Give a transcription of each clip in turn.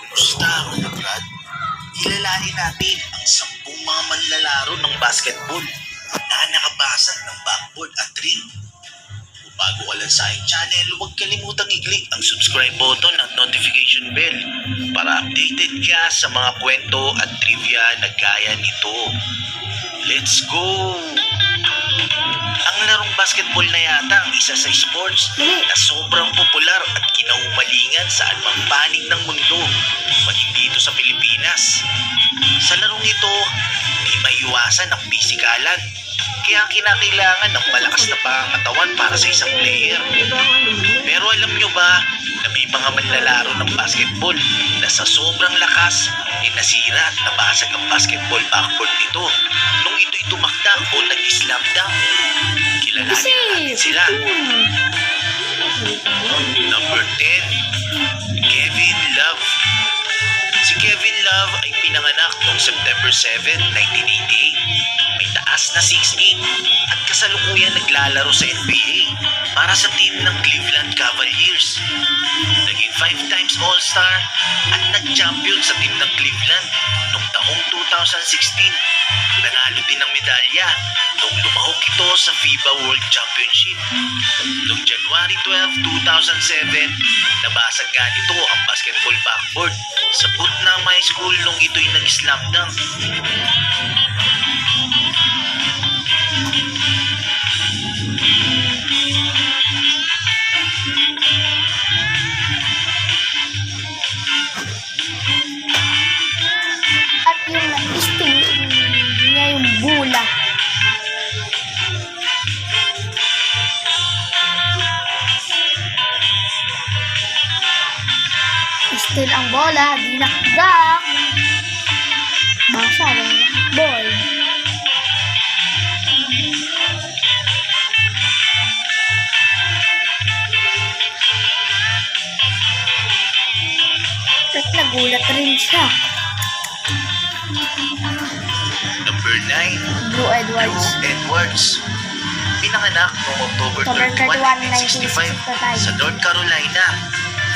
Kumusta mga brad? Kilalanin natin ang 10 mga manlalaro ng basketball na nakapasag ng backboard at ring. Kung bago ka lang sa aking channel, huwag kalimutang i-click ang subscribe button at notification bell para updated ka sa mga kwento at trivia na gaya nito. Let's go! Ang larong basketball na yata ang isa sa sports na sobrang popular at kinaumalingan sa anumang panig ng mundo, maging dito sa Pilipinas. Sa larong ito, di maiwasan ang pisikalan, kaya kinakailangan ng malakas na pangangatawan para sa isang player. Pero alam nyo ba na may mga manlalaro ng basketball na sa sobrang lakas ay nasira at nabasag ang basketball backboard nito nung ito'y tumakdak o nag-slam dunk? Kilalanin natin sila. Number 10, Kevin Love. Si Kevin Love ay pinanganak noong September 7, 1988. May taas na 6'8" at kasalukuyan naglalaro sa NBA para sa team ng Cleveland Cavaliers. Naging 5 times All-Star at nag-champion sa team ng Cleveland noong taong 2016. Nanalo din ng medalya noong lumahok ito sa FIBA World Championship. Noong January 12, 2007, nabasag nga nito ang basketball backboard sa Putnam High School nung ito'y nag-slam dunk. At yung na-sting niya yung bola. Still ang bola, dinakdak. Basa ng ball. At nagulat rin siya. Number 9, Blue Edwards. Blue Edwards. Pinanganak noong October 31, 1965 sa North Carolina.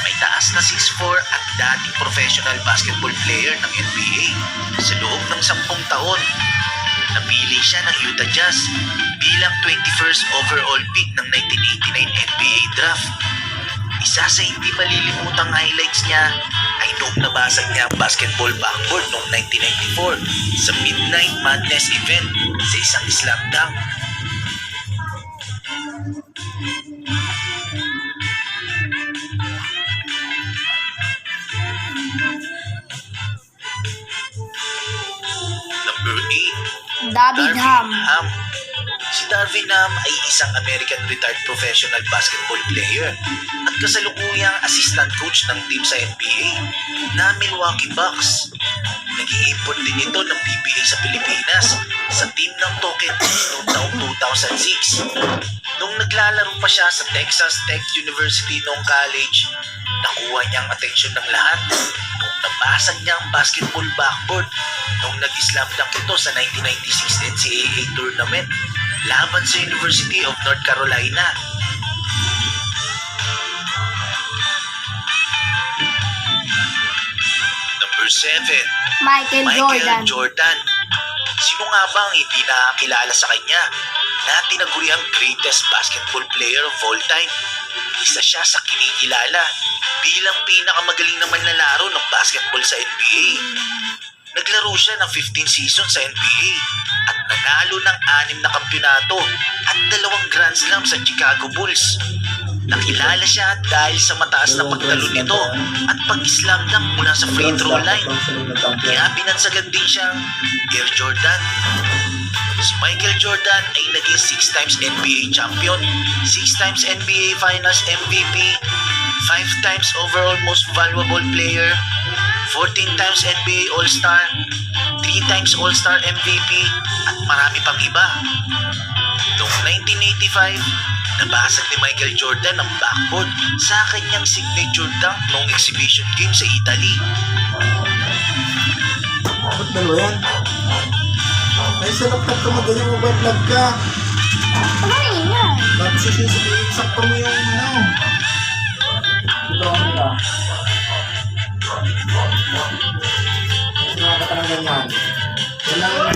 May taas na 6'4" at dating professional basketball player ng NBA. Sa loob ng 10 taon, napili siya ng Utah Jazz bilang 21st overall pick ng 1989 NBA draft. Isa sa hindi malilimutang highlights niya ay noong nabasag niya ang basketball backboard noong 1994 sa Midnight Madness event sa isang slam dunk. Number 8, David Ham. Si Darvin Ham ay isang American retired professional basketball player at kasalukuyang assistant coach ng team sa NBA na Milwaukee Bucks. Nag-i-import din ito ng PBA sa Pilipinas sa team ng Toketis noong taong 2006. Nung naglalaro pa siya sa Texas Tech University noong college, nakuha niya ang atensyon ng lahat nung nabasag niya ang basketball backboard nung nag-slam dunk ito sa 1996 NCAA tournament laban sa University of North Carolina. Number 7, Michael Jordan. Sino nga ba ang hindi nakakilala sa kanya na tinaguriang greatest basketball player of all time? Isa siya sa kinikilala bilang pinakamagaling na manlalaro ng basketball sa NBA. Naglaro siya ng 15 seasons sa NBA at nanalo ng 6 na kampyonato at 2 Grand Slam sa Chicago Bulls. Nakilala siya dahil sa mataas na pagtalon nito at pag-slam dunk mula sa free throw line. Kaya binansagan din siyang Air Jordan. Si Michael Jordan ay naging 6 times NBA champion, 6 times NBA Finals MVP, 5 times overall most valuable player, 14 times NBA All-Star, 3 times All-Star MVP, at marami pang iba. Noong 1985, nabasag ni Michael Jordan ang backboard sa kanyang signature dunk noong exhibition game sa Italy. Ba't dalawa yan? Ay, sa laptop ka magaling mo ba vlog ka? Ano yun? Bakit siya sabihin, sakto mo yung ano? Sumama ka ng ganyan. Yan lang